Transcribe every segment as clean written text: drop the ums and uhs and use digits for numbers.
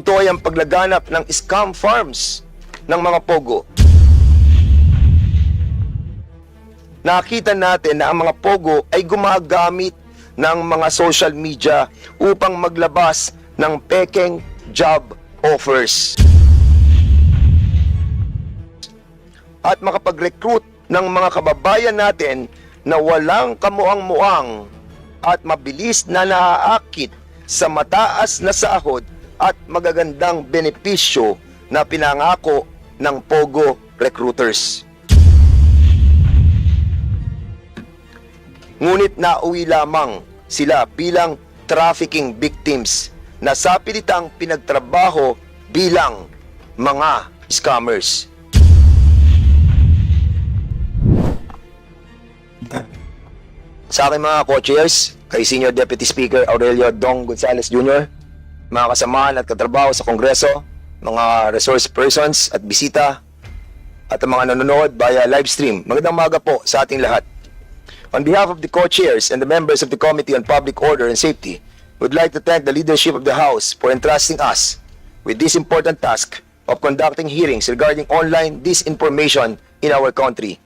Ito ay ang paglaganap ng scam farms ng mga POGO. Nakita natin na ang mga POGO ay gumagamit ng mga social media upang maglabas ng pekeng job offers at makapag-recruit ng mga kababayan natin na walang kamuang-muang at mabilis na naaakit sa mataas na sahod at magagandang benepisyo na pinangako ng POGO recruiters. Ngunit nauwi lamang sila bilang trafficking victims na sa pilitang pinagtrabaho bilang mga scammers. Sa aking mga co-chairs, kay Senior Deputy Speaker Aurelio Dong Gonzales Jr., mga kasamahan at katrabaho sa Kongreso, mga resource persons at bisita, at ang mga nanonood via live stream, magandang umaga po sa ating lahat. On behalf of the co-chairs and the members of the Committee on Public Order and Safety, we would like to thank the leadership of the House for entrusting us with this important task of conducting hearings regarding online disinformation in our country.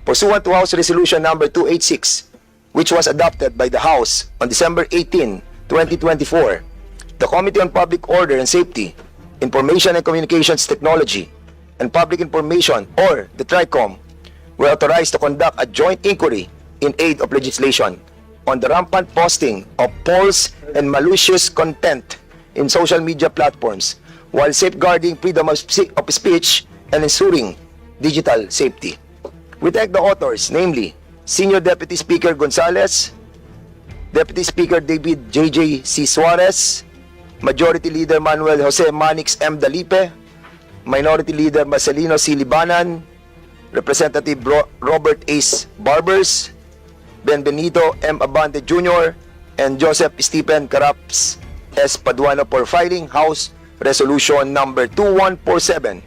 Pursuant to House Resolution number 286, which was adopted by the House on December 18, 2024, the Committee on Public Order and Safety, Information and Communications Technology, and Public Information, or the TRICOM, were authorized to conduct a joint inquiry in aid of legislation on the rampant posting of false and malicious content in social media platforms while safeguarding freedom of speech and ensuring digital safety. We thank the authors, namely Senior Deputy Speaker Gonzales, Deputy Speaker David J.J. C. Suarez, Majority Leader Manuel Jose Manix M. Dalipe, Minority Leader Marcelino C. Libanan, Representative Robert Ace Barbers, Benbenito M. Abante Jr., and Joseph Stephen Caraps S. Paduano for filing House Resolution number 2147,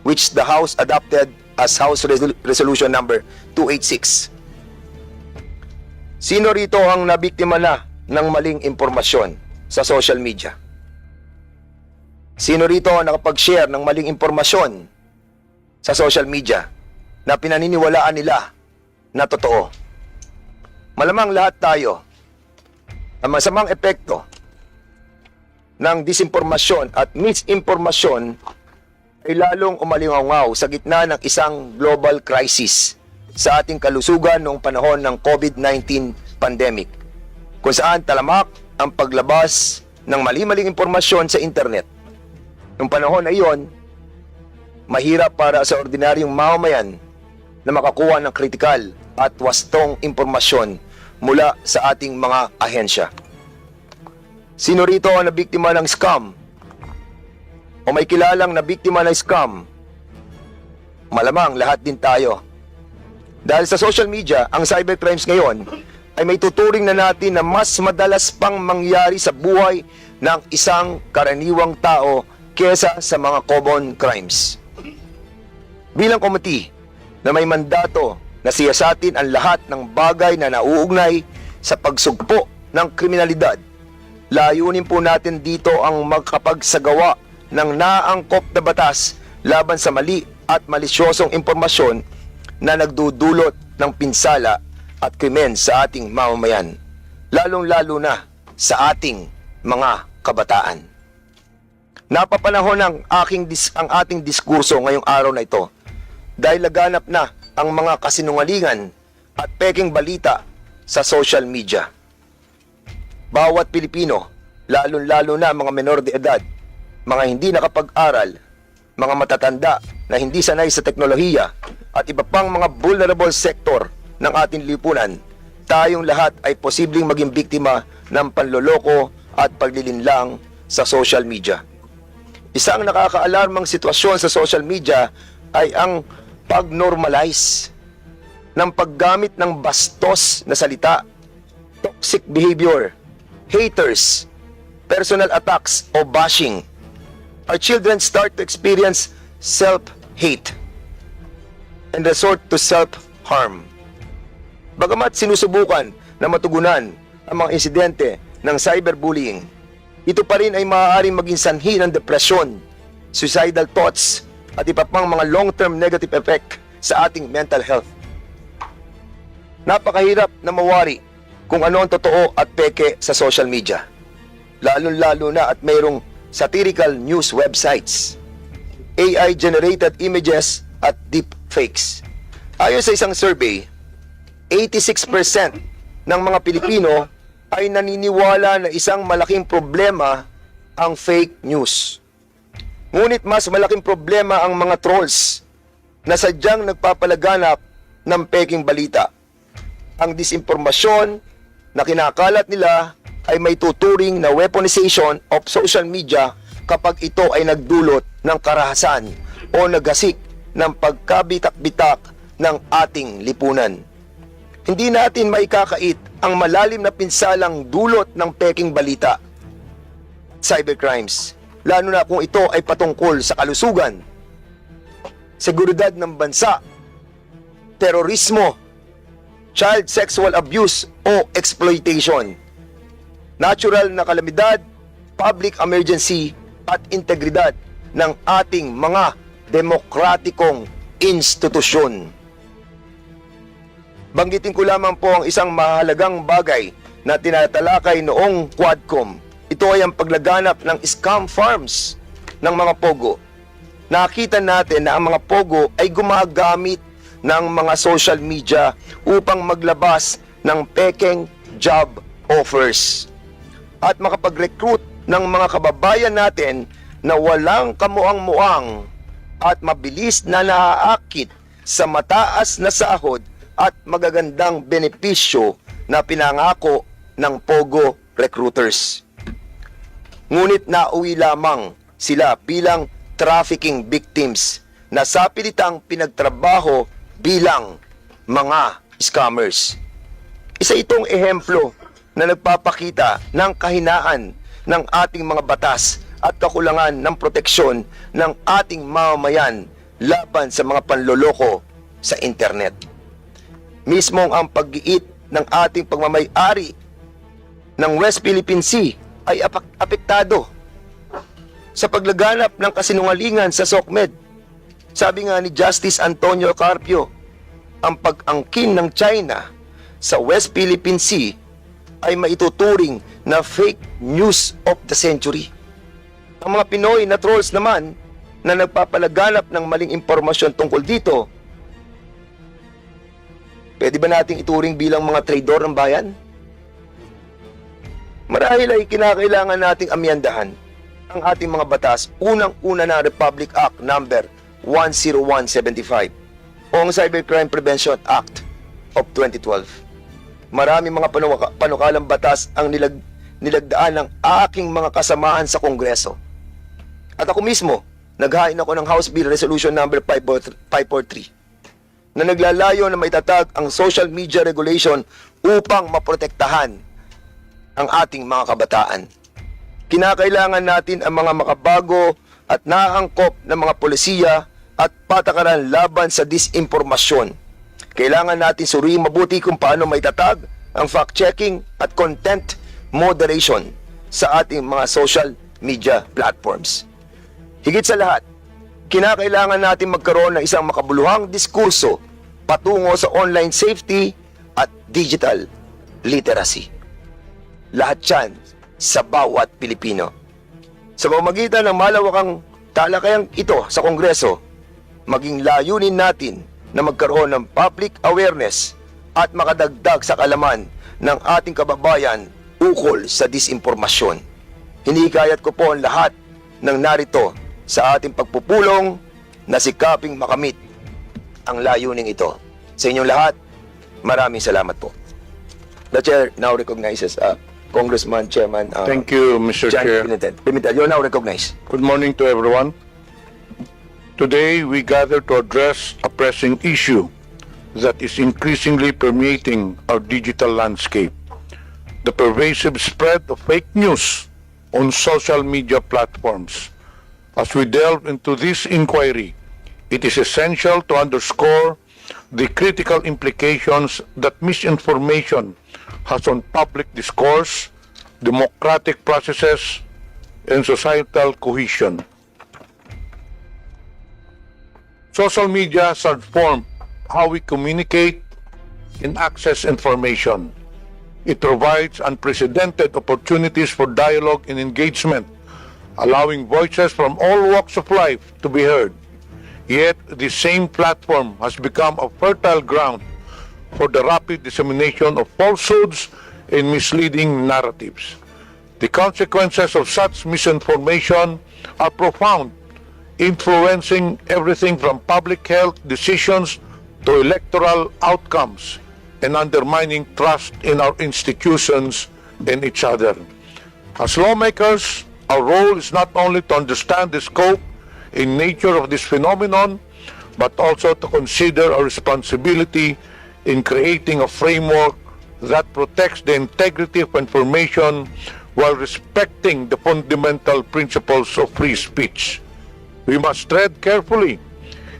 which the House adopted as House Resolution number 286. Sino rito ang nabiktima na ng maling impormasyon sa social media? Sino rito ang nakapag-share ng maling impormasyon sa social media na pinaniniwalaan nila na totoo? Malamang lahat tayo, ang masamang epekto ng disinformasyon at misinformasyon ay lalong umalingaw sa gitna ng isang global crisis sa ating kalusugan noong panahon ng COVID-19 pandemic, kung saan talamak ang paglabas ng mali-maling impormasyon sa internet. Noong panahon na iyon, mahirap para sa ordinaryong mamamayan na makakuha ng kritikal at wastong impormasyon mula sa ating mga ahensya. Sino rito ang nabiktima ng scam? O may kilalang nabiktima ng scam? Malamang lahat din tayo. Dahil sa social media, ang cybercrimes ngayon ay may tuturing na natin na mas madalas pang mangyari sa buhay ng isang karaniwang tao kesa sa mga common crimes. Bilang komite na may mandato na siyasatin ang lahat ng bagay na nauugnay sa pagsugpo ng kriminalidad, layunin po natin dito ang magkapagsagawa ng naangkop na batas laban sa mali at malisyosong impormasyon na nagdudulot ng pinsala at krimen sa ating mamamayan, lalong-lalo na sa ating mga kabataan. Napapanahon ang ating diskurso ngayong araw na ito dahil laganap na ang mga kasinungalingan at peking balita sa social media. Bawat Pilipino, lalong-lalo na mga menor de edad, mga hindi nakapag-aral, mga matatanda na hindi sanay sa teknolohiya, at iba pang mga vulnerable sector ng ating lipunan, tayong lahat ay posibleng maging biktima ng panloloko at paglilinlang sa social media. Isang nakakaalarmang sitwasyon sa social media ay ang pag-normalize ng paggamit ng bastos na salita, toxic behavior, haters, personal attacks o bashing. Our children start to experience self-hate and resort to self-harm. Bagamat sinusubukan na matugunan ang mga insidente ng cyberbullying, ito pa rin ay maaaring maging sanhi ng depresyon, suicidal thoughts, at iba pang mga long-term negative effect sa ating mental health. Napakahirap na mawari kung ano ang totoo at peke sa social media. Lalo-lalo na at mayroong satirical news websites, AI-generated images at deepfakes. Ayon sa isang survey, 86% ng mga Pilipino ay naniniwala na isang malaking problema ang fake news. Ngunit mas malaking problema ang mga trolls na sadyang nagpapalaganap ng peking balita. Ang disinformasyon na kinakalat nila ay may tuturing na weaponization of social media kapag ito ay nagdulot ng karahasan o nagasik ng pagkabitak-bitak ng ating lipunan. Hindi natin maikakait ang malalim na pinsalang dulot ng peking balita. Cybercrimes, lalo na kung ito ay patungkol sa kalusugan, seguridad ng bansa, terorismo, child sexual abuse o exploitation, natural na kalamidad, public emergency at integridad ng ating mga demokratikong institusyon. Banggitin ko lamang po ang isang mahalagang bagay na tinatalakay noong Quadcom. Ito ay ang paglaganap ng scam farms ng mga POGO. Nakita natin na ang mga POGO ay gumagamit ng mga social media upang maglabas ng pekeng job offers at makapag-recruit ng mga kababayan natin na walang kamuang-muang at mabilis na naaakit sa mataas na sahod at magagandang benepisyo na pinangako ng POGO recruiters. Ngunit nauwi lamang sila bilang trafficking victims na sapilitang pinagtrabaho bilang mga scammers. Isa itong ehemplo na nagpapakita ng kahinaan ng ating mga batas at kakulangan ng proteksyon ng ating mamamayan laban sa mga panloloko sa internet. Mismong ang pag-iit ng ating pagmamay-ari ng West Philippine Sea ay apektado sa paglaganap ng kasinungalingan sa SOCMED. Sabi nga ni Justice Antonio Carpio, ang pag-angkin ng China sa West Philippine Sea ay maituturing na fake news of the century. Ang mga Pinoy na trolls naman na nagpapalaganap ng maling impormasyon tungkol dito, pwede ba nating ituring bilang mga traidor ng bayan? Marahil ay kinakailangan nating amyandahan ang ating mga batas, unang-una na Republic Act number 10175 o ang Cybercrime Prevention Act of 2012. Marami mga panukalang batas ang nilagdaan ng aking mga kasamahan sa Kongreso. At ako mismo, naghain ako ng House Bill Resolution number 543 na naglalayo na maitatag ang social media regulation upang maprotektahan ang ating mga kabataan. Kinakailangan natin ang mga makabago at naangkop na mga polisiya at patakaran laban sa disinformasyon. Kailangan natin suriin mabuti kung paano maitatag ang fact-checking at content moderation sa ating mga social media platforms. Higit sa lahat, kinakailangan natin magkaroon ng isang makabuluhang diskurso patungo sa online safety at digital literacy. Lahat yan sa bawat Pilipino. Sa pamamagitan ng malawakang talakayang ito sa Kongreso, maging layunin natin na magkaroon ng public awareness at makadagdag sa kalaman ng ating kababayan ukol sa disinformasyon. Hinikayat ko po ang lahat ng narito sa ating pagpupulong na sikaping makamit ang layuning ito. Sa inyong lahat, maraming salamat po. The Chair now recognizes Congressman Chairman Thank you, Mr. Chair. Pimentel, you're now recognized. Good morning to everyone. Today, we gather to address a pressing issue that is increasingly permeating our digital landscape: the pervasive spread of fake news on social media platforms. As we delve into this inquiry, it is essential to underscore the critical implications that misinformation has on public discourse, democratic processes, and societal cohesion. Social media has transformed how we communicate and access information. It provides unprecedented opportunities for dialogue and engagement, allowing voices from all walks of life to be heard. Yet, the same platform has become a fertile ground for the rapid dissemination of falsehoods and misleading narratives. The consequences of such misinformation are profound, influencing everything from public health decisions to electoral outcomes and undermining trust in our institutions and each other. As lawmakers, our role is not only to understand the scope and nature of this phenomenon, but also to consider our responsibility in creating a framework that protects the integrity of information while respecting the fundamental principles of free speech. We must tread carefully,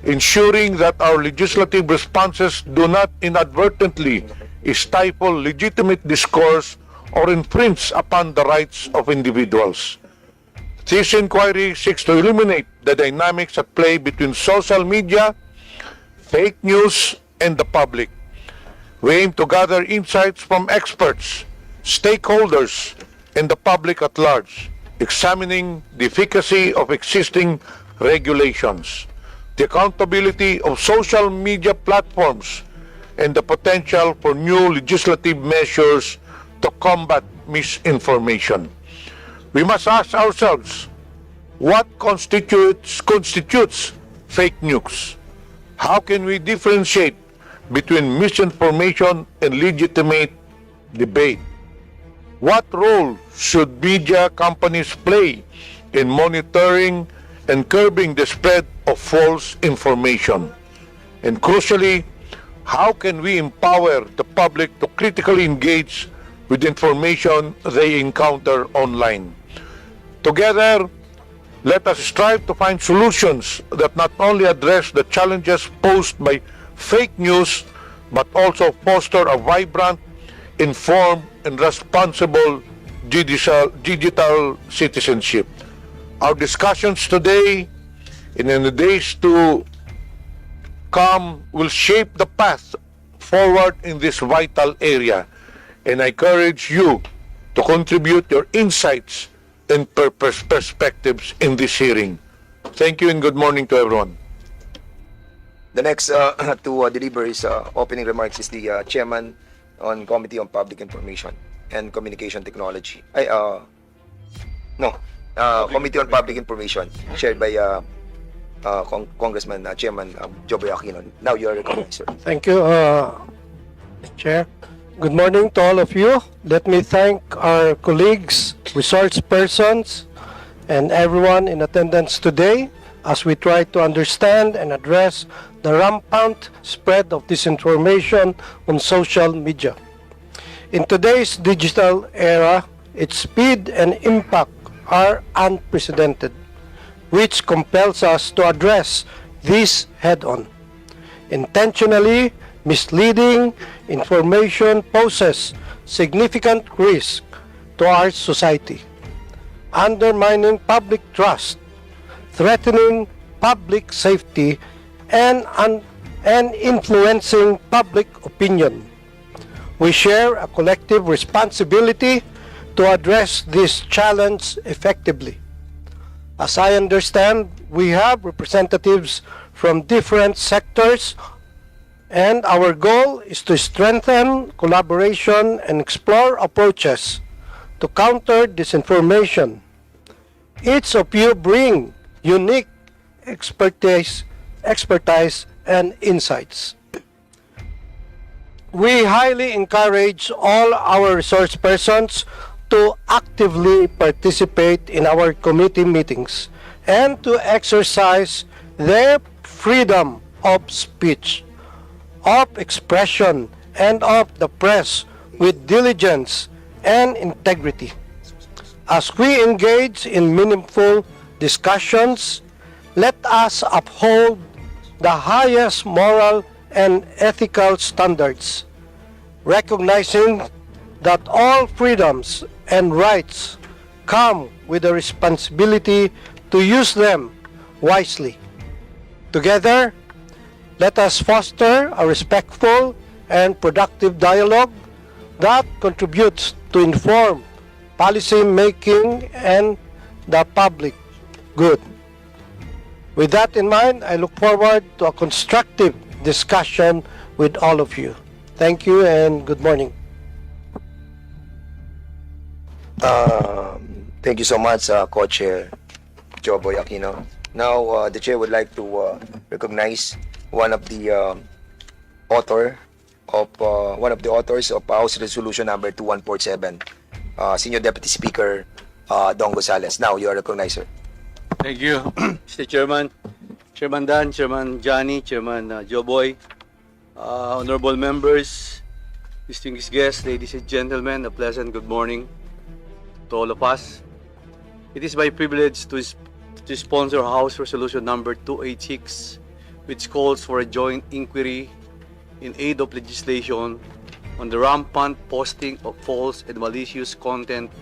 ensuring that our legislative responses do not inadvertently stifle legitimate discourse or infringe upon the rights of individuals. This inquiry seeks to illuminate the dynamics at play between social media, fake news, and the public. We aim to gather insights from experts, stakeholders, and the public at large, examining the efficacy of existing regulations, the accountability of social media platforms, and the potential for new legislative measures to combat misinformation. We must ask ourselves, what constitutes fake news? How can we differentiate between misinformation and legitimate debate? What role should media companies play in monitoring and curbing the spread of false information? And crucially, how can we empower the public to critically engage with information they encounter online? Together, let us strive to find solutions that not only address the challenges posed by fake news, but also foster a vibrant, informed, and responsible digital citizenship. Our discussions today and in the days to come will shape the path forward in this vital area, and I encourage you to contribute your insights and perspectives in this hearing. Thank you and good morning to everyone. The next to deliver his opening remarks is the chairman on Committee on Public Information and Communication Technology. Committee on Public Information, chaired by Congressman Chairman Jevara. Now you are recognized, sir. Thank you, Chair. Good morning to all of you. Let me thank our colleagues, resource persons, and everyone in attendance today as we try to understand and address the rampant spread of disinformation on social media. In today's digital era, its speed and impact are unprecedented, which compels us to address this head-on. Intentionally misleading information poses significant risk to our society, undermining public trust, threatening public safety, and influencing public opinion. We share a collective responsibility to address this challenge effectively. As I understand, we have representatives from different sectors, and our goal is to strengthen collaboration and explore approaches to counter disinformation. Each of you bring unique expertise and insights. We highly encourage all our resource persons to actively participate in our committee meetings and to exercise their freedom of speech, of expression, and of the press with diligence and integrity. As we engage in meaningful discussions, let us uphold the highest moral and ethical standards, recognizing that all freedoms and rights come with a responsibility to use them wisely. Together, let us foster a respectful and productive dialogue that contributes to inform policy making and the public good. With that in mind, I look forward to a constructive discussion with all of you. Thank you and good morning. Thank you so much, Co-Chair Joboy Aquino. Now, the Chair would like to recognize one of the authors of House Resolution number 2147, Senior Deputy Speaker Don Gonzales. Now, you are recognized, sir. Thank you, Mr. Chairman. Chairman Dan, Chairman Johnny, Chairman Joboy, honorable members, distinguished guests, ladies and gentlemen, a pleasant good morning to all of us. It is my privilege to sponsor House Resolution number 286, which calls for a joint inquiry in aid of legislation on the rampant posting of false and malicious content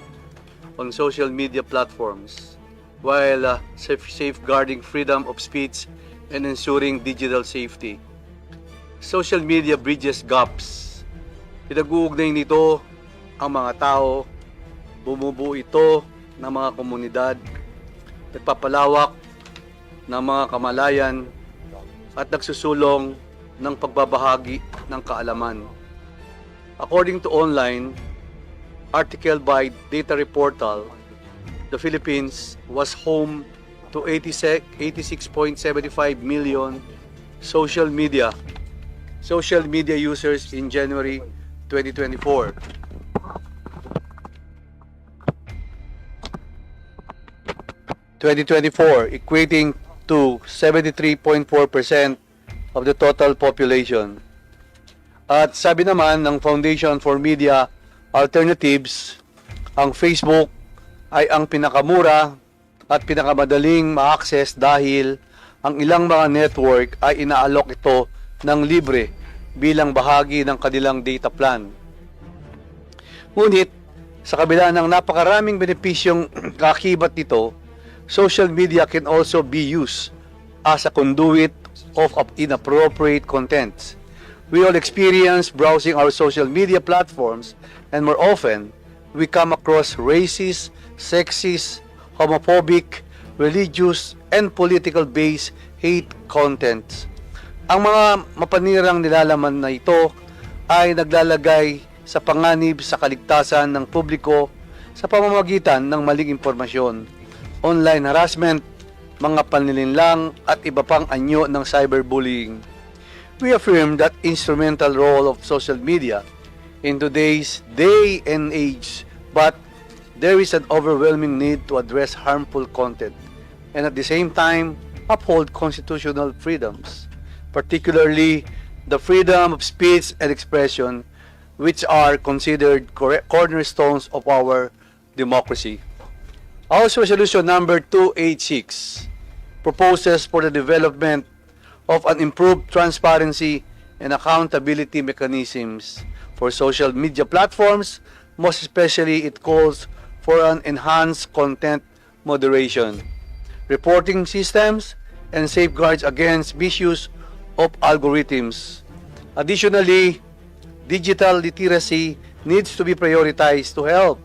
on social media platforms, while safeguarding freedom of speech and ensuring digital safety. Social media bridges gaps. Pinag-uugnay nito ang mga tao, bumubuo ito ng mga komunidad, nagpapalawak ng mga kamalayan at nagsusulong ng pagbabahagi ng kaalaman. According to online article by Data Reportal, the Philippines was home to 86.75 million social media users in January 2024. Equating to 73.4% of the total population. At sabi naman ng Foundation for Media Alternatives, ang Facebook ay ang pinakamura at pinakamadaling ma-access dahil ang ilang mga network ay inaalok ito ng libre bilang bahagi ng kanilang data plan. Ngunit, sa kabila ng napakaraming benepisyong kakibat nito, social media can also be used as a conduit of inappropriate contents. We all experience browsing our social media platforms, and more often, we come across racist, sexist, homophobic, religious, and political-based hate contents. Ang mga mapanirang nilalaman na ito ay naglalagay sa panganib sa kaligtasan ng publiko sa pamamagitan ng maling impormasyon, online harassment, mga panlilinlang at iba pang anyo ng cyberbullying. We affirm that instrumental role of social media in today's day and age, but there is an overwhelming need to address harmful content and at the same time uphold constitutional freedoms, particularly the freedom of speech and expression, which are considered cornerstones of our democracy. House Resolution number 286 proposes for the development of an improved transparency and accountability mechanisms for social media platforms. Most especially, it calls for an enhanced content moderation, reporting systems, and safeguards against misuse of algorithms. Additionally, digital literacy needs to be prioritized to help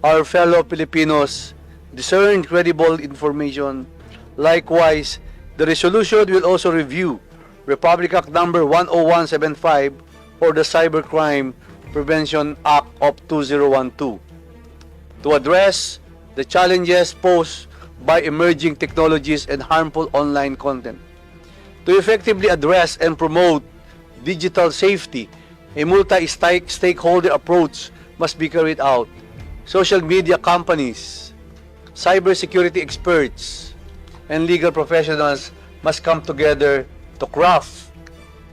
our fellow Filipinos discern credible information. Likewise, the resolution will also review Republic Act number 10175 or the Cybercrime Prevention Act of 2012 to address the challenges posed by emerging technologies and harmful online content. To effectively address and promote digital safety, a multi-stakeholder approach must be carried out. Social media companies, cybersecurity experts, and legal professionals must come together to craft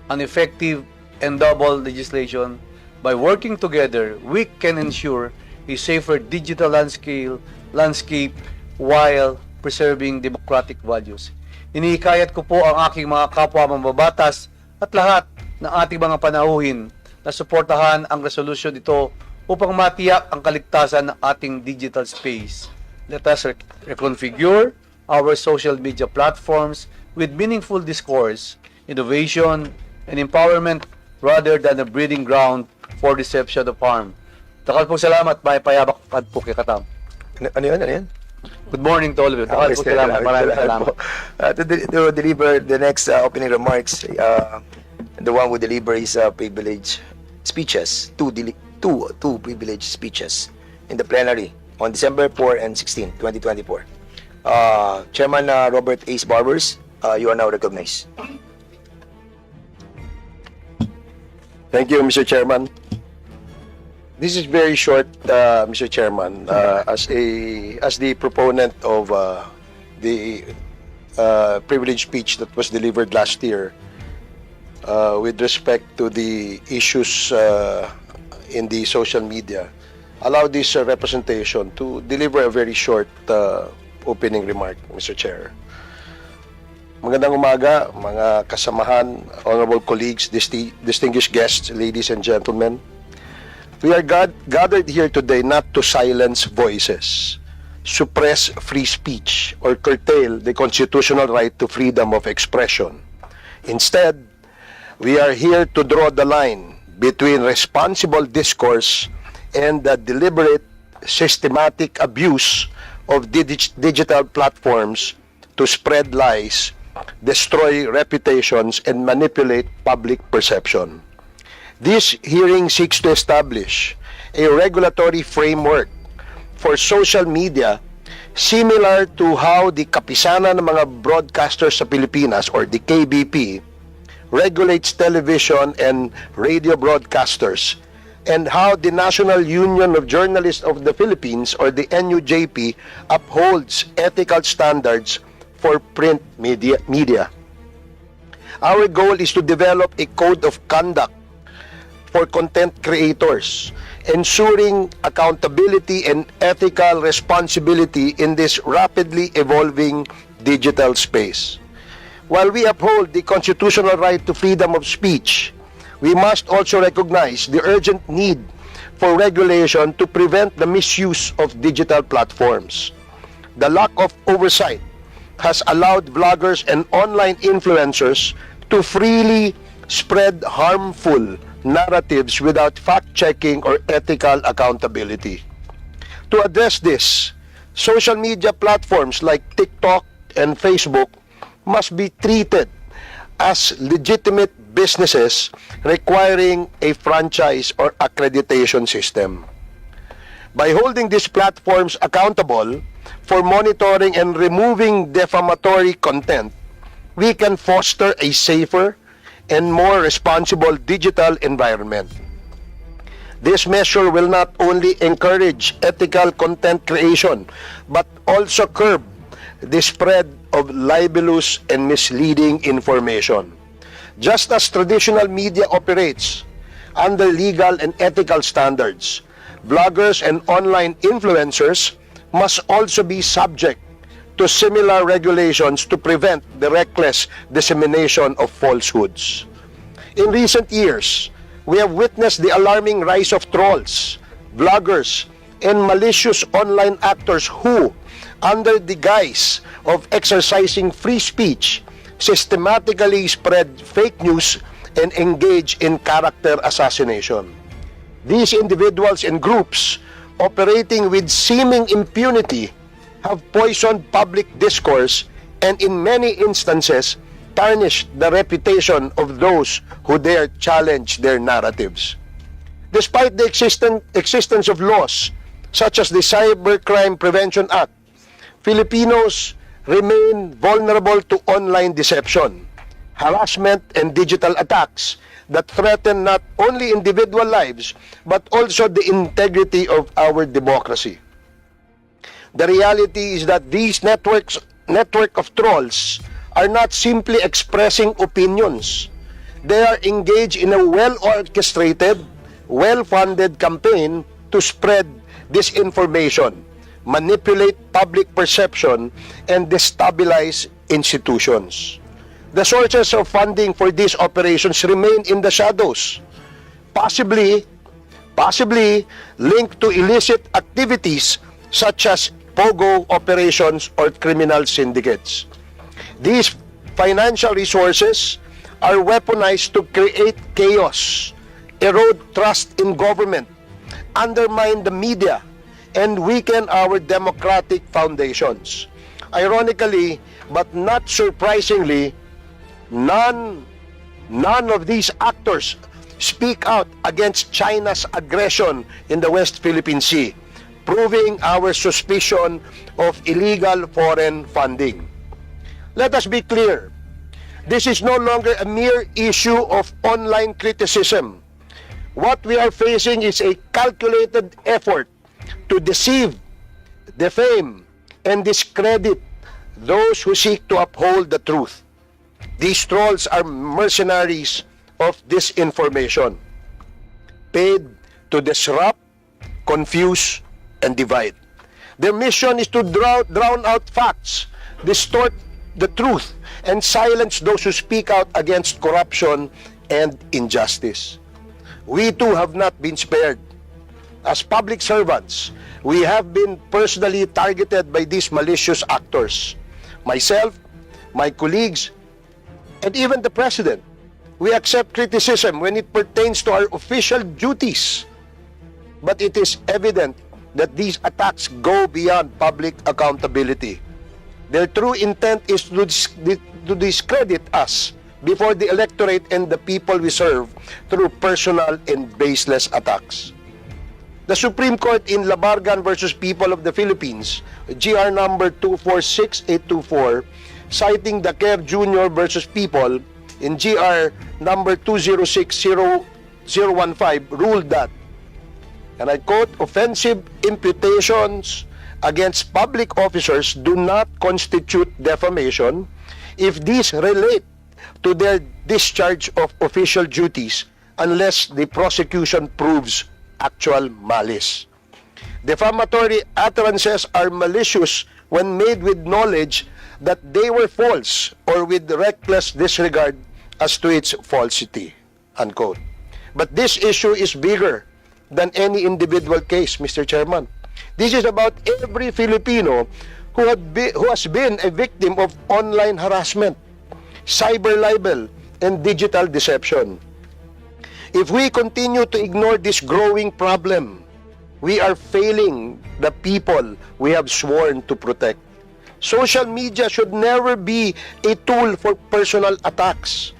an effective and double legislation. By working together, we can ensure a safer digital landscape while preserving democratic values. Inihikayat ko po ang aking mga kapwa mambabatas at lahat ng ating mga panauhin na suportahan ang resolution ito upang matiyak ang kaligtasan ng ating digital space. Let us reconfigure our social media platforms with meaningful discourse, innovation, and empowerment rather than a breeding ground for deception of harm. Takal po salamat, may payabak po kay Katam. Ano yun? Ano yun? Good morning to all of you. Takal po salamat. Maraming salamat. To deliver the next opening remarks, the one who deliver his privilege speeches, two privilege speeches in the plenary on December 4 and 16, 2024. Chairman Robert Ace Barbers, you are now recognized. Thank you, Mr. Chairman. This is very short, Mr. Chairman. As the proponent of the privilege speech that was delivered last year, with respect to the issues in the social media, allow this representation to deliver a very short opening remark, Mr. Chair. Magandang umaga, mga kasamahan, honorable colleagues, distinguished guests, ladies and gentlemen. We are gathered here today not to silence voices, suppress free speech, or curtail the constitutional right to freedom of expression. Instead, we are here to draw the line between responsible discourse and the deliberate, systematic abuse of digital platforms to spread lies, destroy reputations, and manipulate public perception. This hearing seeks to establish a regulatory framework for social media similar to how the Kapisanan ng mga Broadcasters sa Pilipinas, or the KBP, regulates television and radio broadcasters, and how the National Union of Journalists of the Philippines, or the NUJP, upholds ethical standards for print media. Our goal is to develop a code of conduct for content creators, ensuring accountability and ethical responsibility in this rapidly evolving digital space. While we uphold the constitutional right to freedom of speech, we must also recognize the urgent need for regulation to prevent the misuse of digital platforms. The lack of oversight has allowed vloggers and online influencers to freely spread harmful narratives without fact-checking or ethical accountability. To address this, social media platforms like TikTok and Facebook must be treated as legitimate businesses requiring a franchise or accreditation system. By holding these platforms accountable for monitoring and removing defamatory content, we can foster a safer and more responsible digital environment. This measure will not only encourage ethical content creation, but also curb the spread of libelous and misleading information. Just as traditional media operates under legal and ethical standards, bloggers and online influencers must also be subject to similar regulations to prevent the reckless dissemination of falsehoods. In recent years, we have witnessed the alarming rise of trolls, vloggers, and malicious online actors who, under the guise of exercising free speech, systematically spread fake news and engage in character assassination. These individuals and groups, operating with seeming impunity, have poisoned public discourse and in many instances tarnished the reputation of those who dare challenge their narratives. Despite the existence of laws such as the Cybercrime Prevention Act, Filipinos remain vulnerable to online deception, harassment, and digital attacks that threaten not only individual lives but also the integrity of our democracy. The reality is that these network of trolls are not simply expressing opinions. They are engaged in a well-orchestrated, well-funded campaign to spread disinformation, manipulate public perception, and destabilize institutions. The sources of funding for these operations remain in the shadows, possibly linked to illicit activities such as POGO operations or criminal syndicates. These financial resources are weaponized to create chaos, erode trust in government, undermine the media, and weaken our democratic foundations. Ironically, but not surprisingly, none of these actors speak out against China's aggression in the West Philippine Sea, proving our suspicion of illegal foreign funding. Let us be clear, this is no longer a mere issue of online criticism. What we are facing is a calculated effort to deceive, defame, and discredit those who seek to uphold the truth. These trolls are mercenaries of disinformation, paid to disrupt, confuse, and divide. Their mission is to drown out facts, distort the truth, and silence those who speak out against corruption and injustice. We too have not been spared. As public servants, we have been personally targeted by these malicious actors. Myself, my colleagues, and even the President. We accept criticism when it pertains to our official duties. But it is evident that these attacks go beyond public accountability. Their true intent is to discredit us before the electorate and the people we serve through personal and baseless attacks. The Supreme Court in Labargan versus People of the Philippines, GR number 246824, citing the Kerr Jr. versus People in GR number 206015, ruled that, and I quote, offensive imputations against public officers do not constitute defamation if these relate to their discharge of official duties unless the prosecution proves actual malice. Defamatory utterances are malicious when made with knowledge that they were false or with reckless disregard as to its falsity, unquote. But this issue is bigger than any individual case, Mr. Chairman. This is about every Filipino who has been a victim of online harassment, cyber libel, and digital deception. If we continue to ignore this growing problem, we are failing the people we have sworn to protect. Social media should never be a tool for personal attacks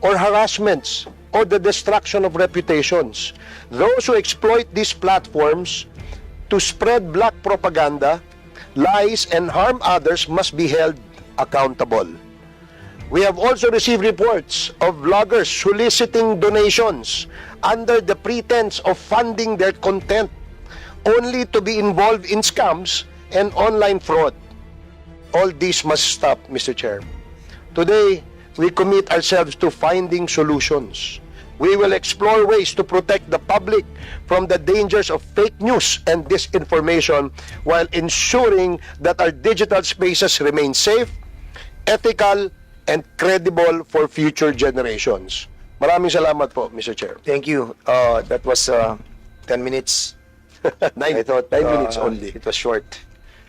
or harassments or the destruction of reputations. Those who exploit these platforms to spread black propaganda, lies, and harm others must be held accountable. We have also received reports of vloggers soliciting donations under the pretense of funding their content, only to be involved in scams and online fraud. All this must stop, Mr. Chair. Today, we commit ourselves to finding solutions. We will explore ways to protect the public from the dangers of fake news and disinformation while ensuring that our digital spaces remain safe, ethical, and credible for future generations. Maraming salamat po, Mr. Chair. Thank you. That was 10 minutes. Nine I thought 9 minutes only. it was short.